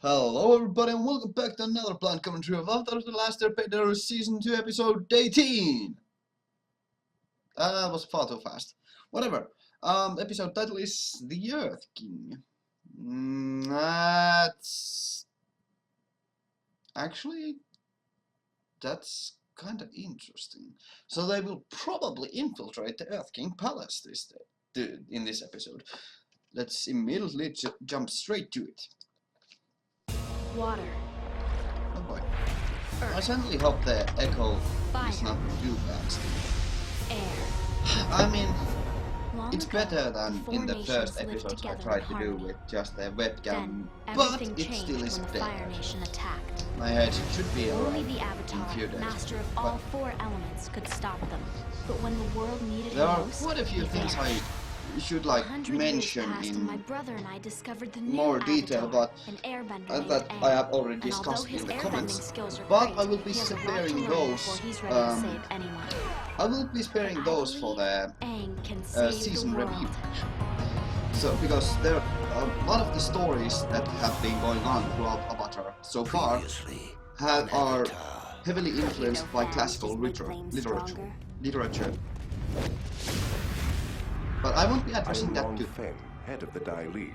Hello everybody and welcome back to another blind commentary of After the Last Airbender Season 2 Episode 18! That was far too fast. Whatever. Episode title is The Earth King. That's kinda interesting. So they will probably infiltrate the Earth King Palace in this episode. Let's immediately jump straight to it. Water. Oh boy. Earth. I certainly hope the echo Fire. is not too bad. Air. I mean, Long it's ago, better than four in the nations first lived episodes I together tried in to do harmony. with just a webcam, Then, but everything it changed still is when the Fire better. Nation attacked. My head should be Only alright the in Avatar, few days. master of all four elements, could stop them. But when the world needed There him are most, quite a few he things vanished. I should like 100 mention years passed and my in brother and I discovered the new more detail, Avatar, but an Airbender that named I Aang. have already And discussed although his in the airbending comments. skills are But great, I will be he has a lot sparing to learn those. before he's ready to save anyone. I will be sparing But I those for the Aang can save season the world. review. So because there are a lot of the stories that have been going on throughout Avatar so far are heavily influenced by classical literature. But I won't be addressing that too. Feng, head of the Dai Li.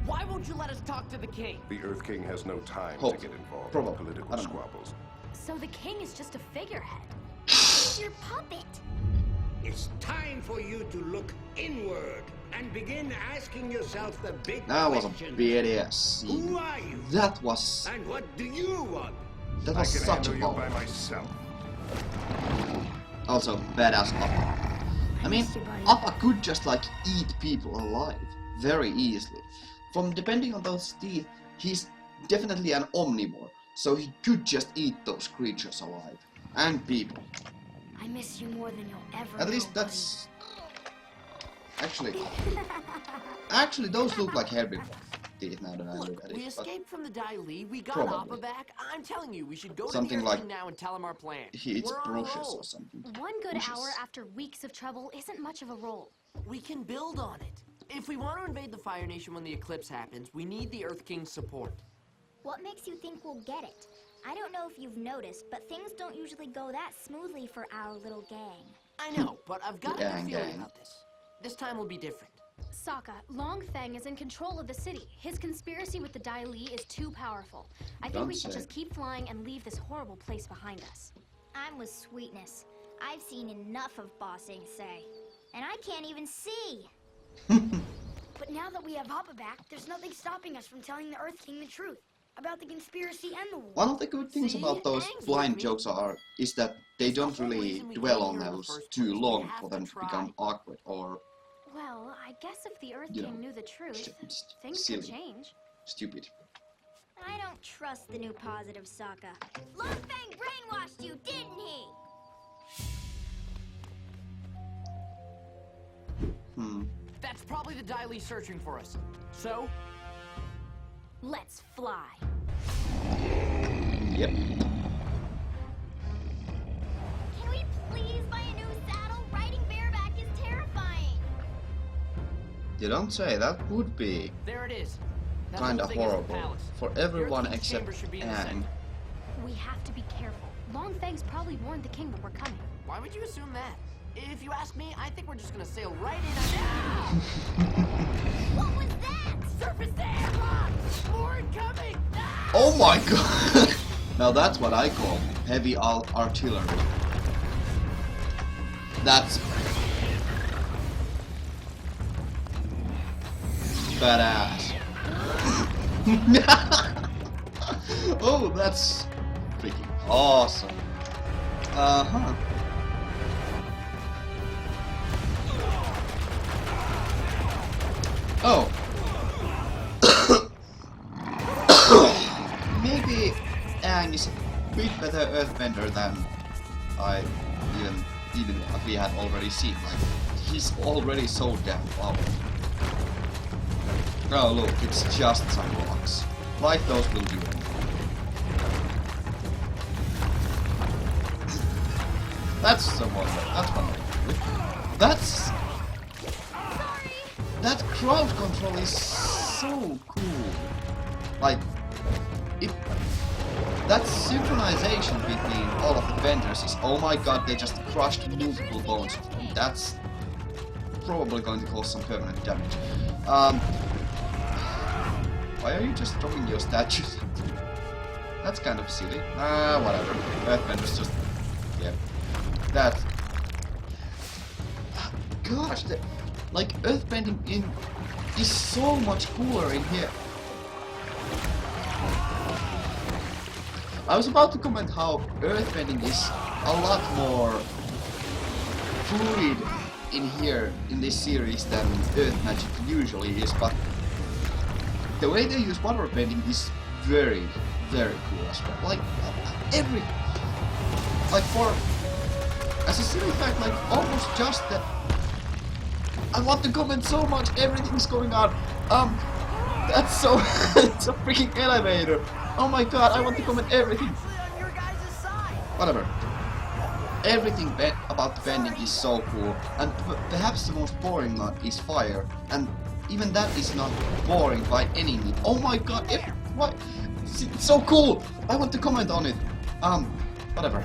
Why won't you let us talk to the king? The Earth King has no time Hope. to get involved Probably. in political I don't know. squabbles. So the king is just a figurehead. Your puppet. It's time for you to look inward and begin asking yourself the big That was a question. badass scene. Who are you? That was And what do you want? that I was can such a handle you by power. myself. Also badass Appa. I mean, Appa could just like eat people alive very easily. From depending on those teeth, he's definitely an omnivore, so he could just eat those creatures alive and people. I miss you more than you'll ever At least know, that's actually those look like herbivore teeth now that I look Look, at we it. But escaped from the Dai Li, we got Probably. Appa back. I'm telling you, we should go Something to the Earth like King now and tell him our plan. he eats We're on a brushes roll. or something. One good Bushes. hour after weeks of trouble isn't much of a roll. We can build on it. If we want to invade the Fire Nation when the eclipse happens, we need the Earth King's support. What makes you think we'll get it? I don't know if you've noticed, but things don't usually go that smoothly for our little gang. I know, but I've got a Gang, good feeling gang. about this. This time will be different. Sokka, Long Feng is in control of the city. His conspiracy with the Dai Li is too powerful. I think Don't we should say. just keep flying and leave this horrible place behind us. I'm with Sweetness. I've seen enough of bossing, say. And I can't even see. But now that we have Appa back, there's nothing stopping us from telling the Earth King the truth about the conspiracy and the war. One of the good things See? about those Aang's blind with me. jokes is that they It's the don't whole really reason we dwell came on here in the those first too place. We long have for to them to try. become awkward or Well, I guess if the Earth You King know, knew the truth, just things silly. could change. stupid. I don't trust the new positive Sokka. Long Feng brainwashed you, didn't he? That's probably the Dai Li searching for us. So, Let's fly. Yep. Can we please buy a new saddle? Riding bareback is terrifying. You don't say. That would be there it is. That kinda whole thing is the horrible palace. for The everyone Earth King's except chamber should be in the Aang. center. We have to be careful. Long Feng's probably warned the king that we're coming. Why would you assume that? If you ask me, I think we're just gonna sail right in and What was that? surface to air lock! More incoming! Ah! Oh my god! Now that's what I call heavy artillery. That's badass. Oh, that's freaking awesome. Uh-huh. Oh. Maybe Aang is a bit better Earthbender than I even we had already seen. Like, he's already so damn powerful. Oh look, it's just some rocks. Like those will do it. That's someone. That's one. That's that crowd control is so cool. Like that synchronization between all of the vendors is, oh my god, they just crushed multiple bones. That's probably going to cause some permanent damage. Why are you just dropping your statues? That's kind of silly. Whatever. Earthbender's just... yeah. That... Gosh, like, earthbending is so much cooler in here. I was about to comment how earthbending is a lot more fluid in here, in this series, than earth magic usually is, but the way they use waterbending is very, very cool as well. Like, as a silly fact, like, almost just that, I want to comment so much, everything's going on, that's so, it's a freaking elevator, oh my god, I want to comment everything, whatever. Everything about the bending is so cool, and perhaps the most boring one is fire, and even that is not boring by any means. Oh my god, what? It's so cool! I want to comment on it. Whatever.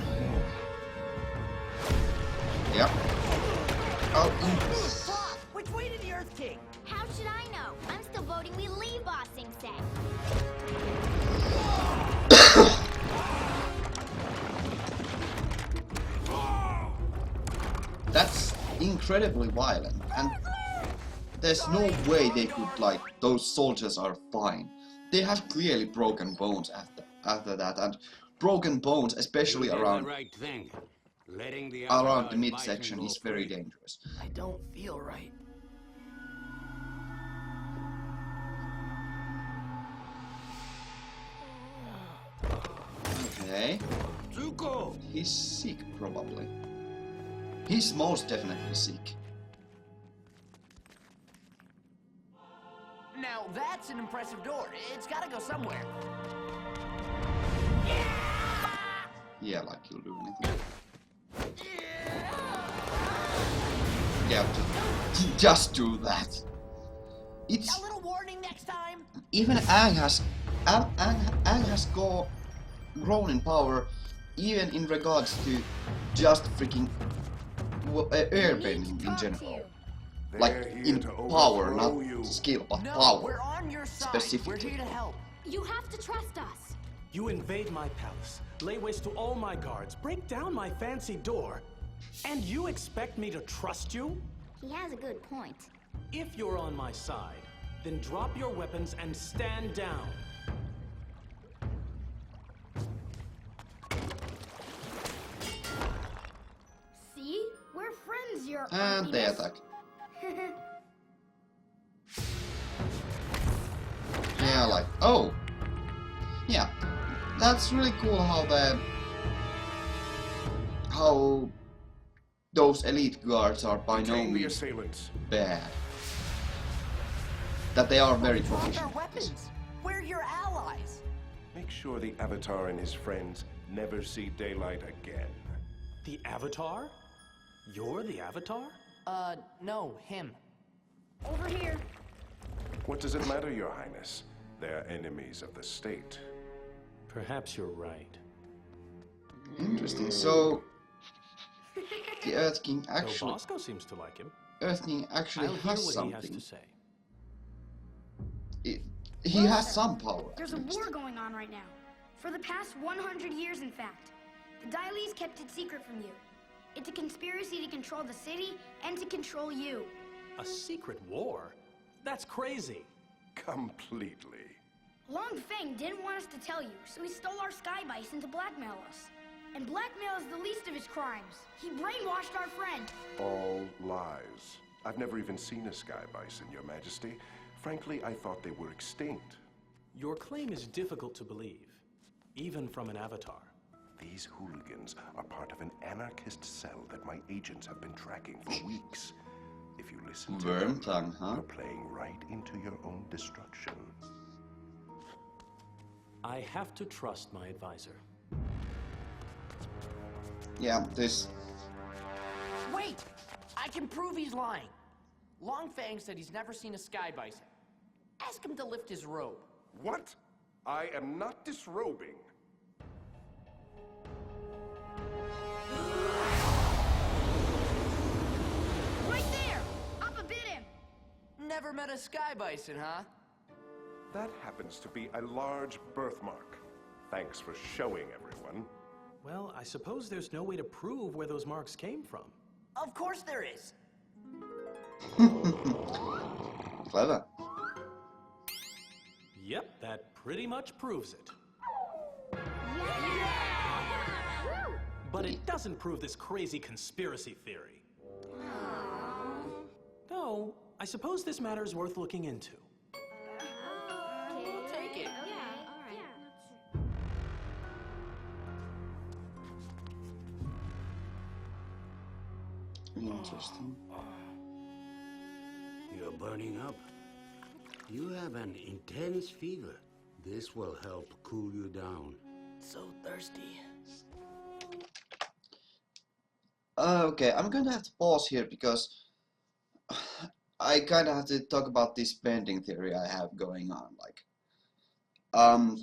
Yeah. Oh. Which way did the Earth King? How should I know? I'm still voting we leave Ba Sing Se. That's incredibly violent, and there's no way they could, like, those soldiers are fine. They have clearly broken bones after that, and broken bones, especially around the midsection, is very dangerous. I don't feel right. Okay. He's sick, probably. He's most definitely sick. Now that's an impressive door. It's gotta go somewhere. Yeah, like you'll do anything. Yeah, just do that. It's A little warning next time. even Aang has grown in power, even in regards to just freaking airbending in general. Like in power, not skill, but No, power. we're on your side. Specifically. We're here to help. You have to trust us. You invade my palace, lay waste to all my guards, break down my fancy door, and you expect me to trust you? He has a good point. If you're on my side, then drop your weapons and stand down. See? We're friends, Your And they Earthiness. attack. Yeah, like, oh! Yeah, that's really cool how those elite guards are by no Detain the means assailants. bad. That they are very Drop proficient. our weapons. We're your allies. Make sure the Avatar and his friends never see daylight again. The Avatar? You're the Avatar? No, him. Over here. What does it matter, Your Highness? They're enemies of the state. Perhaps you're right. Interesting. So the Earth King Though actually Bosco seems to like him. Earth King actually I'll hear has what he has something. to say. He has some power. There's a war going on right now. For the past 100 years, in fact. The Dailies kept it secret from you. It's a conspiracy to control the city and to control you. A secret war? That's crazy. Completely. Long Feng didn't want us to tell you, so he stole our sky bison to blackmail us. And blackmail is the least of his crimes. He brainwashed our friend. All lies. I've never even seen a sky bison, Your Majesty. Frankly, I thought they were extinct. Your claim is difficult to believe, even from an Avatar. These hooligans are part of an anarchist cell that my agents have been tracking for weeks. If you listen to Worm them, tongue, huh? you're playing right into your own destruction. I have to trust my advisor. Yeah, this. Wait! I can prove he's lying. Long Fang said he's never seen a sky bison. Ask him to lift his robe. What? I am not disrobing. Right there! Appa bit him! Never met a sky bison, huh? That happens to be a large birthmark. Thanks for showing everyone. Well, I suppose there's no way to prove where those marks came from. Of course there is. Clever. Yep, that pretty much proves it. But it doesn't prove this crazy conspiracy theory. No, I suppose this matter is worth looking into. We'll take it. Interesting. You're burning up. You have an intense fever. This will help cool you down. So thirsty. Okay, I'm gonna have to pause here because I kinda have to talk about this bending theory I have going on. Like,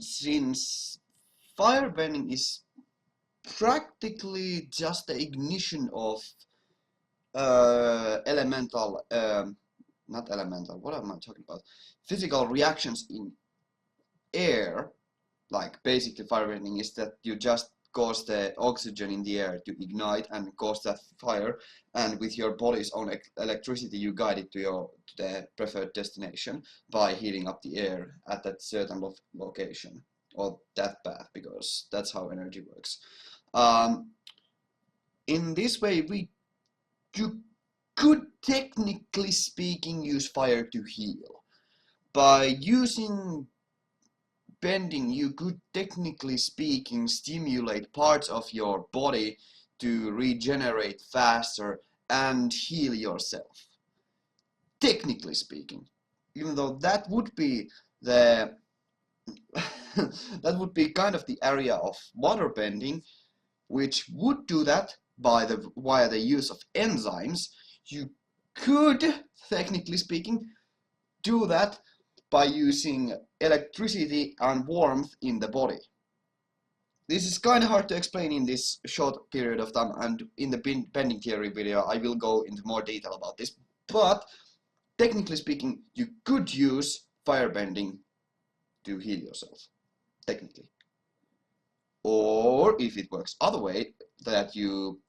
since firebending is practically just the ignition of elemental, not elemental, what am I talking about? Physical reactions in air, like basically firebending is that you just cause the oxygen in the air to ignite and cause that fire, and with your body's own electricity you guide it to the preferred destination by heating up the air at that certain location or that path, because that's how energy works. In this way you could technically speaking use fire to heal. By using bending, you could technically speaking stimulate parts of your body to regenerate faster and heal yourself. Technically speaking, even though that would be the that would be kind of the area of water bending, which would do that via the use of enzymes. You could, technically speaking, do that by using electricity and warmth in the body. This is kind of hard to explain in this short period of time, and in the bending theory video I will go into more detail about this, but technically speaking you could use firebending to heal yourself, technically. Or if it works other way, that you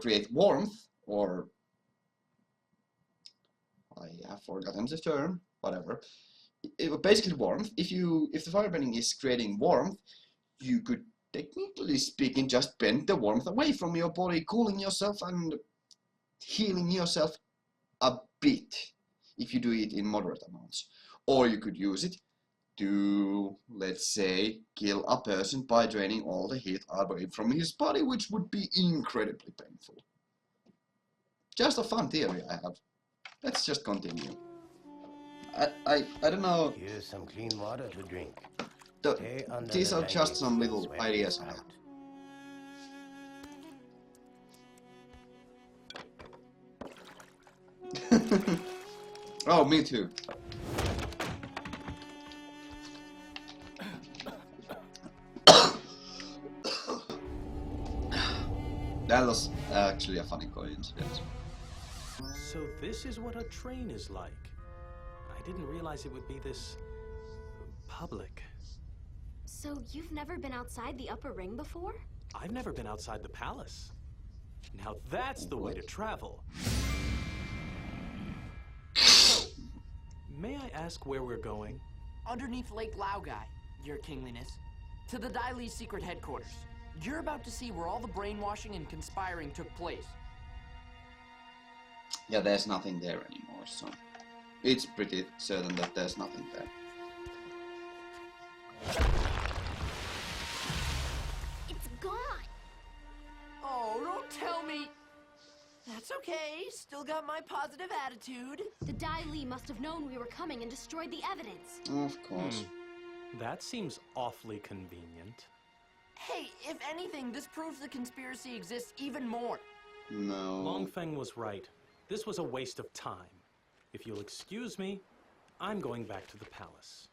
create warmth, or I have forgotten the term, whatever. Basically warmth. If the firebending is creating warmth, you could technically speaking just bend the warmth away from your body, cooling yourself and healing yourself a bit if you do it in moderate amounts. Or you could use it to, let's say, kill a person by draining all the heat away from his body, which would be incredibly painful. Just a fun theory I have. Let's just continue. I don't know. Here's some clean water to drink. These are just some little ideas I have. Oh, me too. That was actually a funny coincidence. So this is what a train is like. I didn't realize it would be this public. So you've never been outside the upper ring before? I've never been outside the palace. Now that's the way to travel. So, may I ask where we're going? Underneath Lake Laogai, Your Kingliness. To the Dai Li's secret headquarters. You're about to see where all the brainwashing and conspiring took place. Yeah, there's nothing there anymore, so it's pretty certain that there's nothing there. It's gone! Oh, don't tell me! That's okay, still got my positive attitude. The Dai Li must have known we were coming and destroyed the evidence. Of course. That seems awfully convenient. Hey, if anything, this proves the conspiracy exists even more. No. Longfeng was right. This was a waste of time. If you'll excuse me, I'm going back to the palace.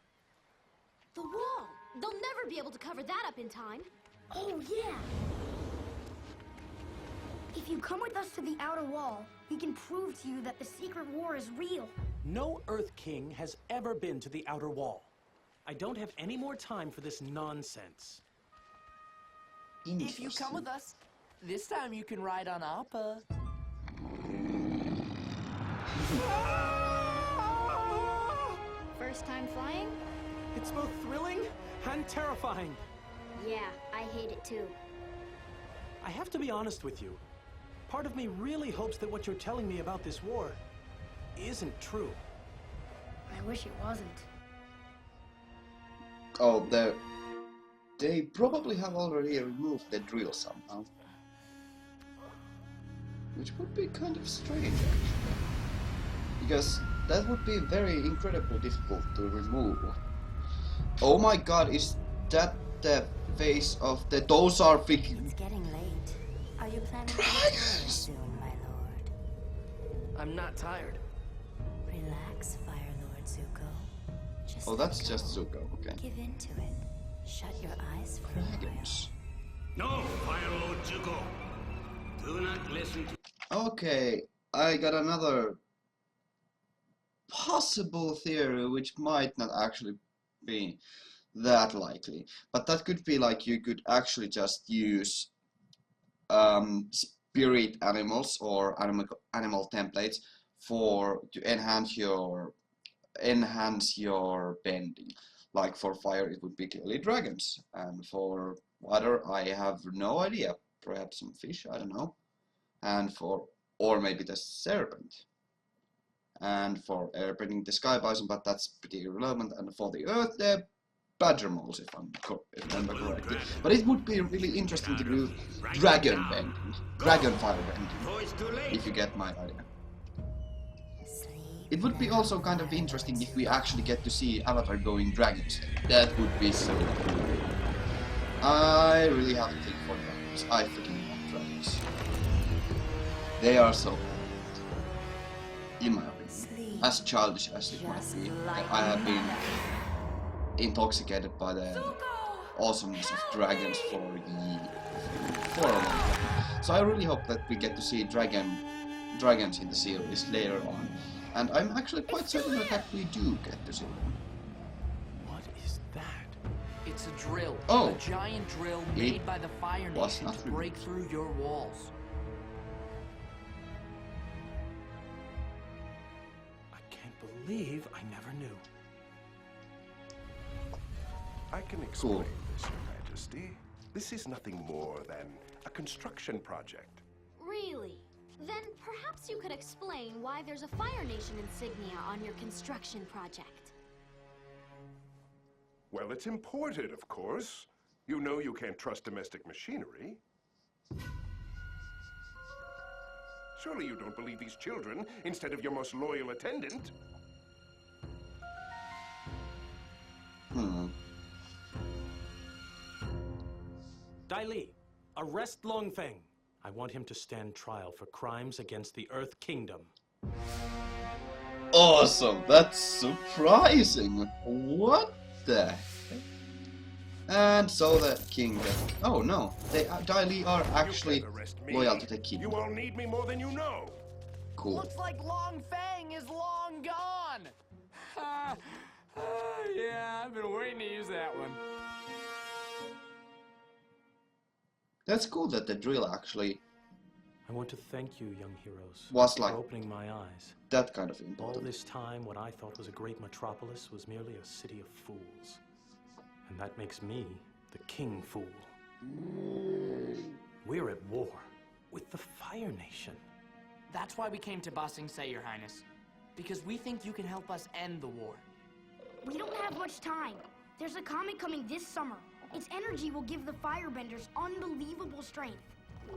The wall! They'll never be able to cover that up in time. Oh, yeah! If you come with us to the outer wall, we can prove to you that the secret war is real. No Earth King has ever been to the outer wall. I don't have any more time for this nonsense. If you come with us, this time you can ride on Appa. First time flying? It's both thrilling and terrifying. Yeah, I hate it too. I have to be honest with you. Part of me really hopes that what you're telling me about this war isn't true. I wish it wasn't. Oh, they probably have already removed the drill somehow. Which would be kind of strange, actually. Because that would be very incredibly difficult to remove. Oh my god, is that the face of the... Those are freaking... It's getting late. Are you planning to return soon, my lord? I'm not tired. Relax, Fire Lord Zuko. Just Oh, that's just Zuko, okay. give in to it. Shut your eyes for a while. Dragons. No, Fire Lord Zuko. Do not listen to... Okay, I got another possible theory which might not actually be that likely, but that could be like you could actually just use spirit animals or animal templates to enhance your bending. Like for fire it would be clearly dragons, and for water I have no idea, perhaps some fish, I don't know, and or maybe the serpent, and for airbending the sky bison, but that's pretty irrelevant, and for the earth the badger moles, if I remember correctly. But it would be really interesting to do dragon bending, dragon fire bending, if you get my idea. It would be also kind of interesting if we actually get to see Avatar going dragons. That would be so cool. I really have a thing for dragons. I freaking love dragons. They are so cool, in my opinion. As childish as it might be, I have been intoxicated by the awesomeness of dragons for a long time. So I really hope that we get to see dragons in the series later on. And I'm actually quite certain that we do get to see them. What is that? It's a drill. Oh. A giant drill made by the Fire Nation to break through your walls. I can't believe I never knew. I can explain this, Your Majesty. This is nothing more than a construction project. Really? Then perhaps you could explain why there's a Fire Nation insignia on your construction project. Well, it's imported, of course. You know you can't trust domestic machinery. Surely you don't believe these children instead of your most loyal attendant? Dai Li, arrest Longfeng. I want him to stand trial for crimes against the Earth Kingdom. Awesome! That's surprising! What the heck? And so the king... Oh no, Dai Li are actually loyal to the king. You all need me more than you know. Cool. Looks like Longfeng is long gone. Yeah, I've been waiting to use that one. That's cool that the drill actually I want to thank you, young heroes, was like for opening my eyes. that kind of All important. this time, what I thought was a great metropolis was merely a city of fools. And that makes me the king fool. We're at war with the Fire Nation. That's why we came to Ba Sing Se, Your Highness. Because we think you can help us end the war. We don't have much time. There's a comet coming this summer. Its energy will give the Firebenders unbelievable strength.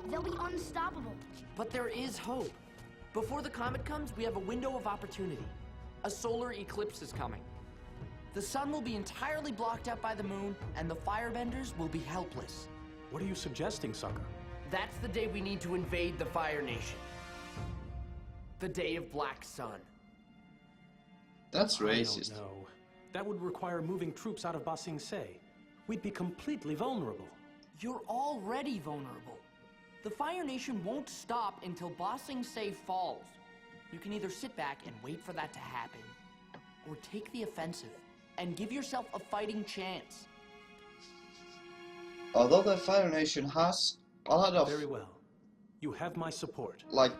They'll be unstoppable. But there is hope. Before the comet comes, we have a window of opportunity. A solar eclipse is coming. The sun will be entirely blocked out by the moon, and the Firebenders will be helpless. What are you suggesting, sucker? That's the day we need to invade the Fire Nation. The day of Black Sun. That's racist. I don't know. That would require moving troops out of Ba Sing Se. We'd be completely vulnerable. You're already vulnerable. The Fire Nation won't stop until Ba Sing Se falls. You can either sit back and wait for that to happen, or take the offensive and give yourself a fighting chance. Although the Fire Nation has a lot of... Very well. You have my support. like,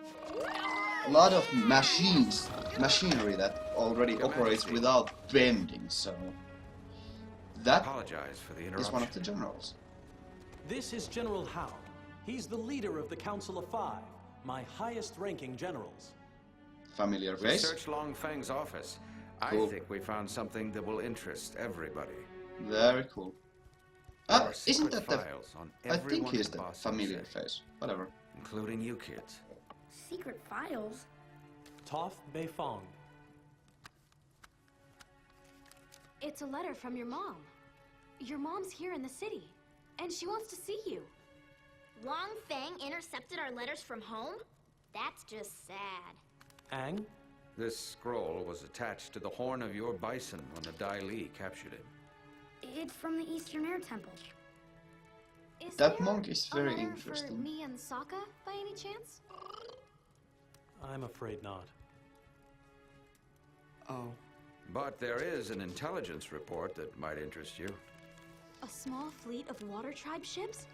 a lot of machinery that already operates without bending, so... that Apologize for the is interruption. one of the generals. This is General Howe. He's the leader of the Council of Five, my highest-ranking generals. Familiar We face? searched Long Feng's office. Cool. I think we found something that will interest everybody. Very cool. There are Isn't secret that the... files on I think everyone he's in the Ba Sing familiar Se, face. Whatever. including you kids. Secret files? Toph Beifong. It's a letter from your mom. Your mom's here in the city, and she wants to see you. Long Feng intercepted our letters from home? That's just sad. Aang? This scroll was attached to the horn of your bison when the Dai Li captured it. It's from the Eastern Air Temple. Is That there monk is a very letter interesting. for me and Sokka, by any chance? I'm afraid not. Oh. But there is an intelligence report that might interest you. A small fleet of water tribe ships?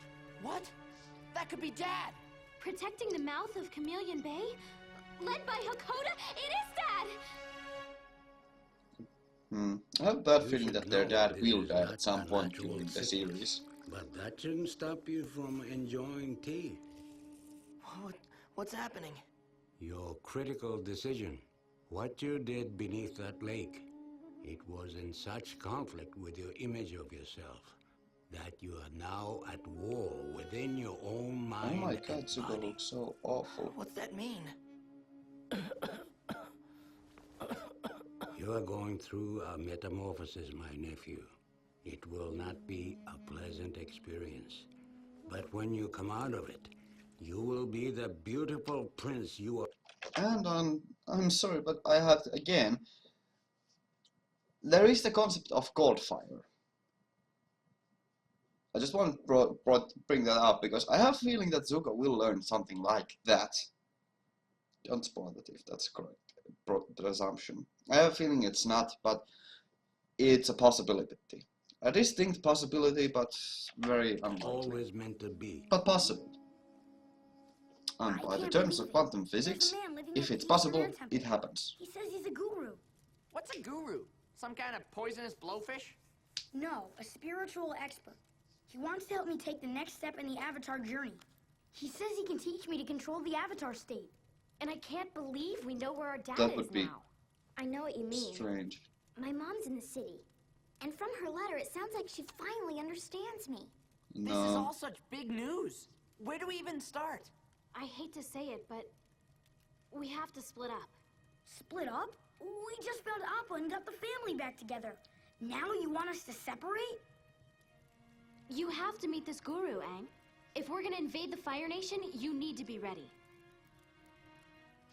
What? That could be Dad! Protecting the mouth of Chameleon Bay? Led by Hakoda? It is Dad! I have a bad You feeling should that their know dad this will is die not at some a point natural during the sickness. series. But that shouldn't stop you from enjoying tea. What's happening? Your critical decision. What you did beneath that lake. It was in such conflict with your image of yourself that you are now at war within your own Oh mind my and god, Zuko body. looks so awful. What's that mean? You are going through a metamorphosis, my nephew. It will not be a pleasant experience. But when you come out of it, you will be the beautiful prince you are. And I'm sorry, but I have to, again, there is the concept of cold fire. I just want to bring that up because I have a feeling that Zuko will learn something like that. Don't spoil it if that's correct presumption. I have a feeling it's not, but it's a possibility. A distinct possibility, but very unlikely. Always meant to be. But possible. And I by the can't terms believe of quantum There's a physics, man living if at the it's Eastern possible, Air Temple. it happens. He says he's a guru. What's a guru? Some kind of poisonous blowfish? No, a spiritual expert. He wants to help me take the next step in the Avatar journey. He says he can teach me to control the Avatar state. And I can't believe we know where our dad That is would be now. I know what you mean. Strange. My mom's in the city. And from her letter, it sounds like she finally understands me. This is all No. such big news. Where do we even start? I hate to say it, but we have to split up. Split up? We just found Appa and got the family back together. Now you want us to separate? You have to meet this guru, Aang. If we're gonna invade the Fire Nation, you need to be ready.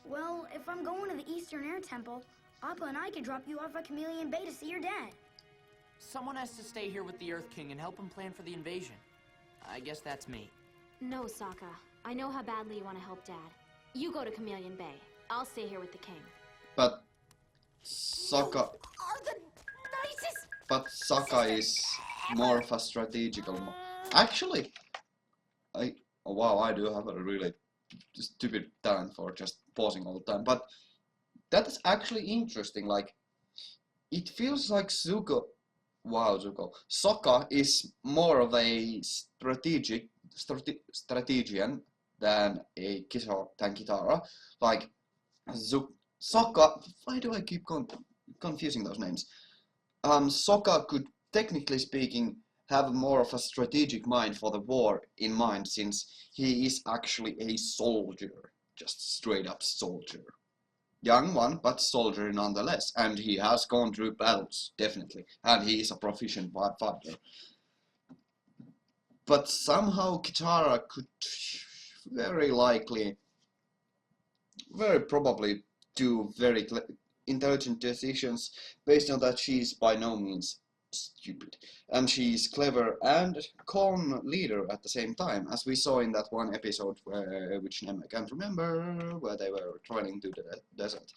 Well, if I'm going to the Eastern Air Temple, Appa and I could drop you off at Chameleon Bay to see your dad. Someone has to stay here with the Earth King and help him plan for the invasion. I guess that's me. No, Sokka. I know how badly you want to help Dad. You go to Chameleon Bay. I'll stay here with the king. But Sokka, Are the nicest... Sokka is more of a strategical. Actually, oh wow, I do have a really stupid talent for just pausing all the time. But that is actually interesting. Like, it feels like Sokka is more of a strategian than a Kitara. Like, Sokka, why do I keep confusing those names? Sokka could, technically speaking, have more of a strategic mind for the war in mind, since he is actually a soldier, just straight up soldier. Young one, but soldier nonetheless, and he has gone through battles, definitely, and he is a proficient fighter. But somehow Kitara could very probably do very intelligent decisions based on that she is by no means stupid. And she's clever and calm leader at the same time, as we saw in that one episode which name I can't remember, where they were traveling to the desert.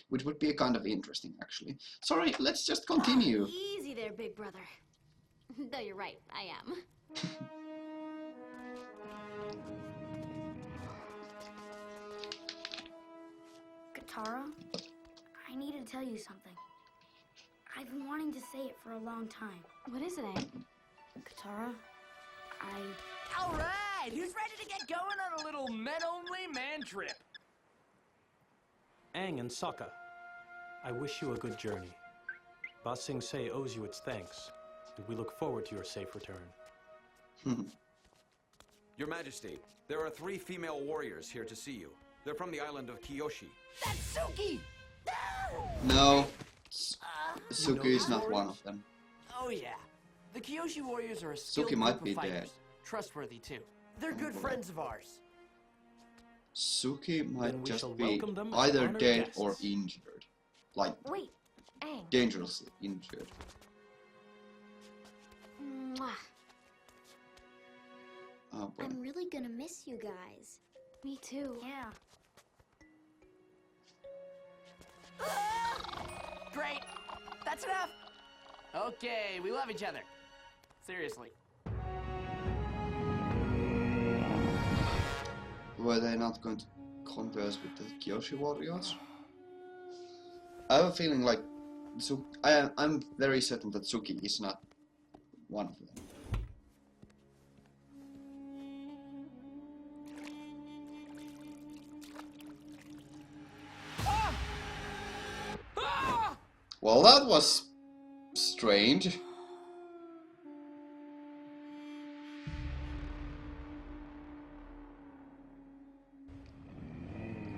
Which would be kind of interesting, actually. Sorry, let's just continue. Easy there, big brother. Though you're right, I am. Katara, I need to tell you something. I've been wanting to say it for a long time. What is it, Aang? Katara, All right, who's ready to get going on a little men-only man trip? Aang and Sokka, I wish you a good journey. Ba Sing Se owes you its thanks, and we look forward to your safe return. Your Majesty, there are 3 female warriors here to see you. They're from the island of Kyoshi. That's Suki! No, Suki is not one of them. Oh yeah, the Kyoshi warriors are a skilled Suki might group be of fighters. dead. Trustworthy too. They're good friends of ours. Suki Then might we just shall be welcome them as either honored dead guests. or injured. Like, Wait, Aang. dangerously injured. Mwah. Oh boy. I'm really gonna miss you guys. Me too. yeah. Great. That's enough. Okay, we love each other. Seriously. Were they not going to converse with the Kyoshi warriors? I have a feeling like I'm very certain that Suki is not one of them. Well, that was strange.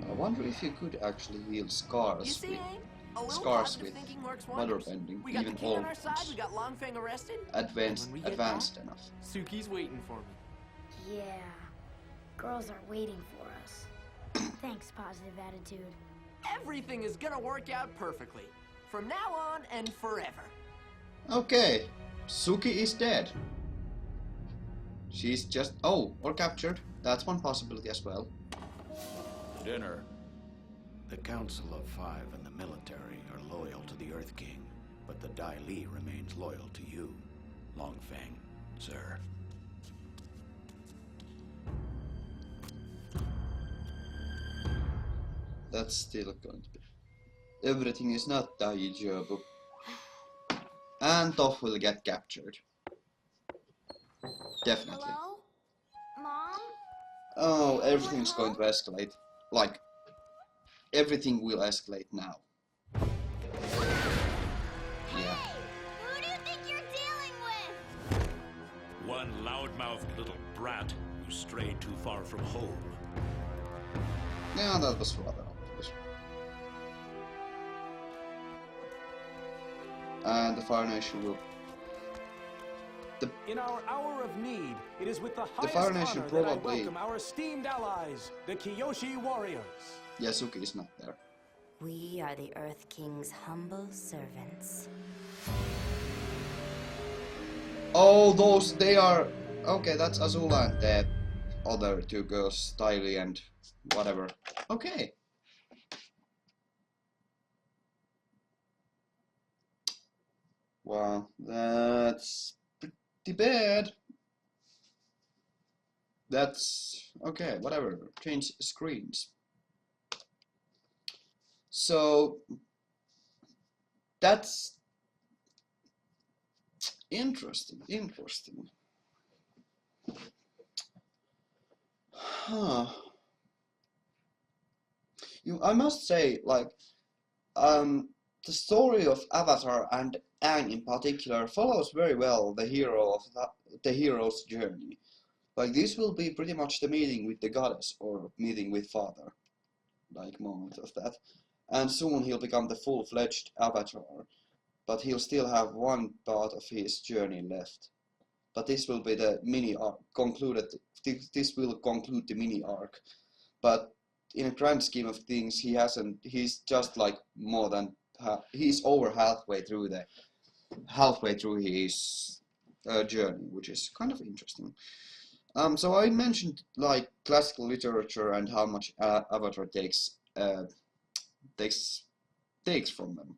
I wonder if you could actually heal You scars see, with Aang? A little scars positive with thinking works water wonders. bending, We got even the king on our old side, ones. we got Longfang arrested. Advanced, And when we get advanced back, enough. Suki's waiting for me. Yeah. Girls are waiting for us. Thanks, positive attitude. Everything is gonna work out perfectly. From now on and forever. Okay, Suki is dead. She's just... oh, or captured. That's one possibility as well. Dinner. The Council of Five and the military are loyal to the Earth King, but the Dai Li remains loyal to you, Longfang, sir. That's still going to be... everything is not daijoubu. And Toph will get captured. Definitely. Hello? Mom? Oh, everything's going to escalate. Like, everything will escalate now. Yeah. Who do you think you're dealing with? One loudmouthed little brat who strayed too far from home. Yeah, that was rather obvious. And the Fire Nation will... In our hour of need, it is with the Fire highest Nation honor that I probably- welcome our esteemed allies, the Kyoshi warriors. Yasuki is not there. We are the Earth King's humble servants. Oh, those, they are... okay, that's Azula and the other 2 girls, Tylee and whatever. Okay. Wow, that's pretty bad. That's... okay, whatever. Change screens. So... that's... interesting. Huh. I must say, like, the story of Avatar and Aang in particular follows very well the hero's journey. Like, this will be pretty much the meeting with the goddess or meeting with father, like moment of that. And soon he'll become the full-fledged Avatar, but he'll still have one part of his journey left. But this will be the mini arc concluded. This will conclude the mini arc. But in a grand scheme of things, he's just like he's over halfway through the halfway through his journey, which is kind of interesting. So I mentioned like classical literature and how much Avatar takes from them.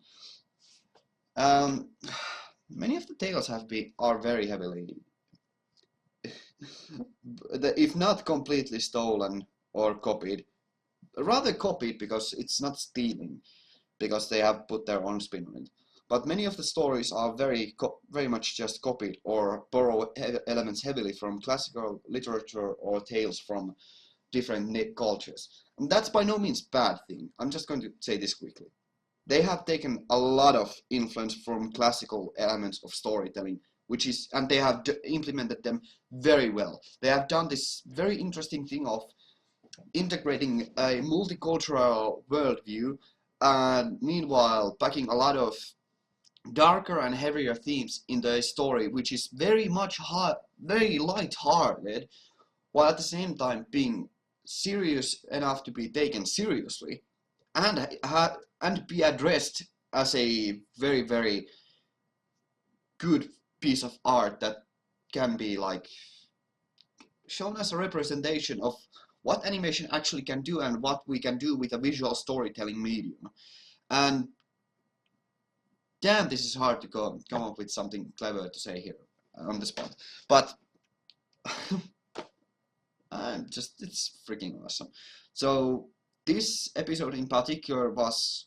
Many of the tales are very heavily, if not completely stolen or copied, rather copied because it's not stealing, because they have put their own spin on it. But many of the stories are very much just copied or borrow elements heavily from classical literature or tales from different cultures. And that's by no means a bad thing. I'm just going to say this quickly. They have taken a lot of influence from classical elements of storytelling, and they have implemented them very well. They have done this very interesting thing of integrating a multicultural worldview and meanwhile packing a lot of darker and heavier themes in the story, which is very much very light-hearted, while at the same time being serious enough to be taken seriously and be addressed as a very, very good piece of art that can be like shown as a representation of what animation actually can do and what we can do with a visual storytelling medium. And damn, this is hard to come up with something clever to say here on the spot. But it's freaking awesome. So this episode in particular was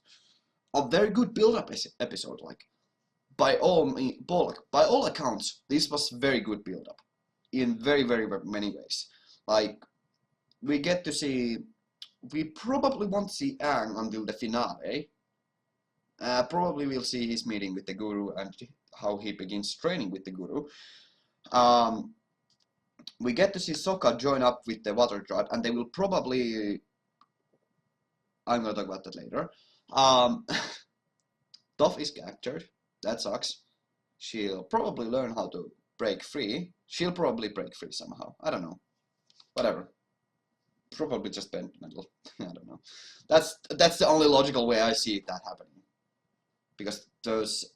a very good build-up episode. Like by all accounts, this was very good build-up in very, very, very many ways. Like we probably won't see Aang until the finale. Probably we'll see his meeting with the Guru and how he begins training with the Guru. We get to see Sokka join up with the Water Tribe, and they will probably... I'm gonna talk about that later. Toph is captured. That sucks. She'll probably learn how to break free. She'll probably break free somehow. I don't know. Whatever. Probably just bend metal. I don't know. That's the only logical way I see that happening. Because those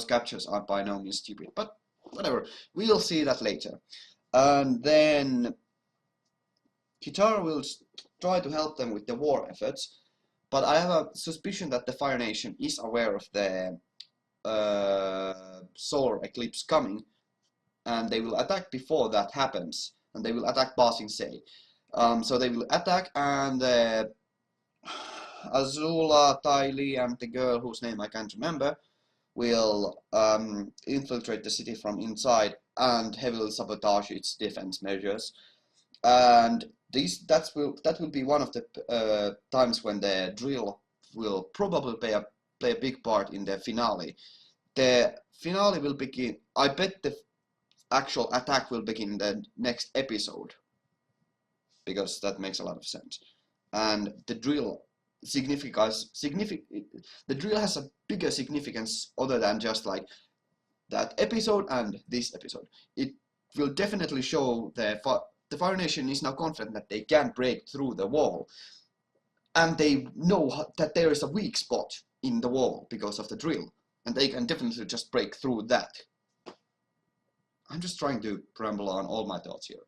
captures are by no means stupid. But whatever. We'll see that later. And then Kitara will try to help them with the war efforts. But I have a suspicion that the Fire Nation is aware of the solar eclipse coming, and they will attack before that happens, and they will attack Ba Sing Se. So they will attack, and Azula, Ty Lee, and the girl whose name I can't remember will infiltrate the city from inside and heavily sabotage its defense measures. And that will be one of the times when the drill will probably play a big part in the finale. The finale will begin. I bet the actual attack will begin in the next episode, because that makes a lot of sense. And the drill the drill has a bigger significance other than just like that episode and this episode. It will definitely show the Fire Nation is now confident that they can break through the wall, and they know that there is a weak spot in the wall because of the drill, and they can definitely just break through that. I'm just trying to ramble on all my thoughts here.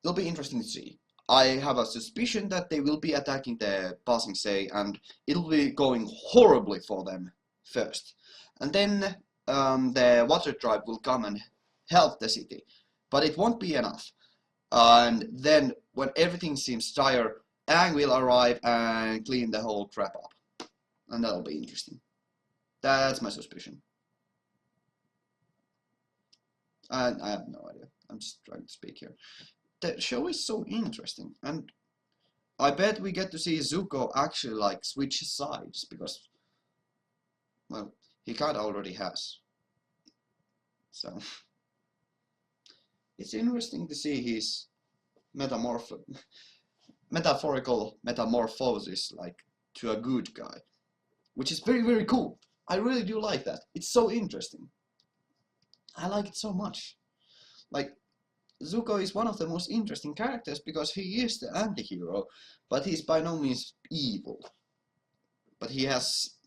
It'll be interesting to see. I have a suspicion that they will be attacking the Ba Sing Se, and it'll be going horribly for them first. And then the Water Tribe will come and help the city. But it won't be enough. And then, when everything seems dire, Aang will arrive and clean the whole crap up. And that'll be interesting. That's my suspicion. And I have no idea. I'm just trying to speak here. The show is so interesting. And I bet we get to see Zuko actually like switch sides. Because, well, he kinda already has. So... it's interesting to see his metaphorical metamorphosis, like, to a good guy. Which is very, very cool. I really do like that. It's so interesting. I like it so much. Like, Zuko is one of the most interesting characters because he is the anti-hero, but he's by no means evil. But he has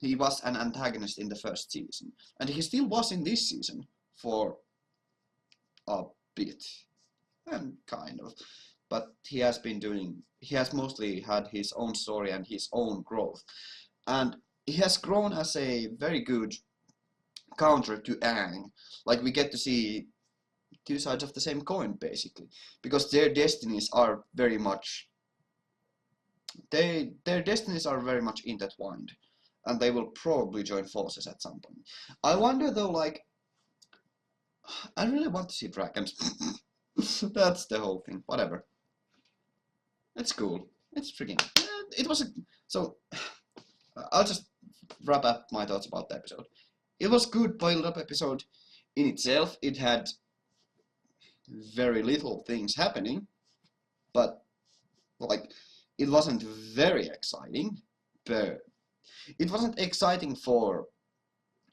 he was an antagonist in the first season, and he still was in this season for a bit, and kind of, but he has mostly had his own story and his own growth, and he has grown as a very good counter to Aang. Like, we get to see two sides of the same coin, basically, because their destinies are very much intertwined, and they will probably join forces at some point. I wonder though, like, I really want to see dragons. That's the whole thing. Whatever. It's cool. It's freaking. It was a. So, I'll just wrap up my thoughts about the episode. It was good build-up episode in itself. It had very little things happening, but like, it wasn't very exciting. But it wasn't exciting for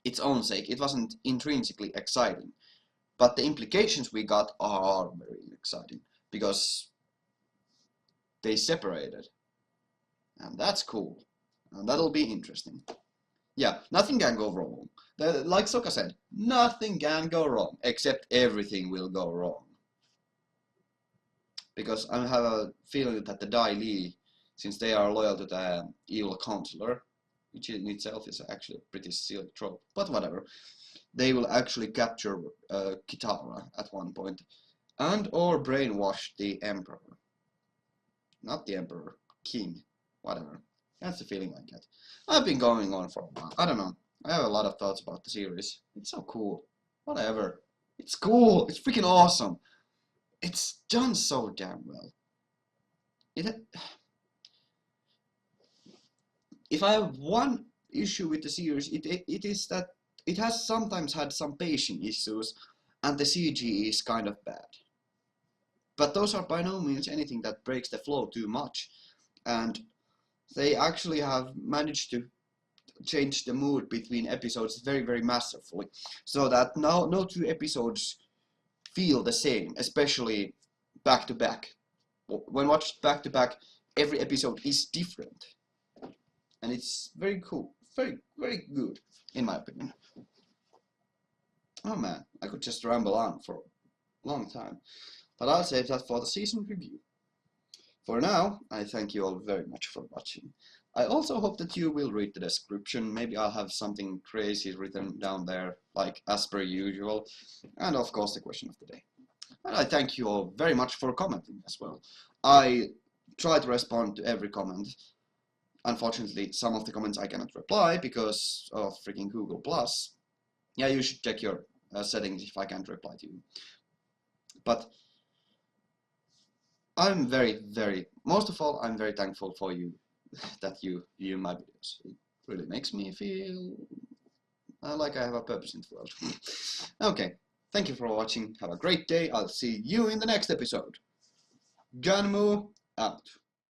its own sake. It wasn't intrinsically exciting. But the implications we got are very exciting, because they separated. And that's cool. And that'll be interesting. Yeah, nothing can go wrong. Like Sokka said, nothing can go wrong, except everything will go wrong. Because I have a feeling that the Dai Li, since they are loyal to the evil counselor, which in itself is actually a pretty silly trope, but whatever, they will actually capture Kitara at one point, and or brainwash the Emperor. Not the Emperor, King, whatever. That's the feeling I get. I've been going on for a while. I don't know. I have a lot of thoughts about the series. It's so cool. Whatever. It's cool. It's freaking awesome. It's done so damn well. If I have one issue with the series, it is that it has sometimes had some pacing issues, and the CG is kind of bad. But those are by no means anything that breaks the flow too much, and they actually have managed to change the mood between episodes very, very masterfully, so that no two episodes feel the same, especially back to back. When watched back to back, every episode is different, and it's very cool, very, very good, in my opinion. Oh man, I could just ramble on for a long time, but I'll save that for the season review. For now, I thank you all very much for watching. I also hope that you will read the description. Maybe I'll have something crazy written down there, like as per usual, and of course the question of the day. And I thank you all very much for commenting as well. I try to respond to every comment. Unfortunately, some of the comments I cannot reply because of freaking Google+. Yeah, you should check your settings if I can't reply to you. But I'm most of all, I'm very thankful for you, that you view my videos. It really makes me feel like I have a purpose in the world. Okay, thank you for watching. Have a great day. I'll see you in the next episode. Ganmu out.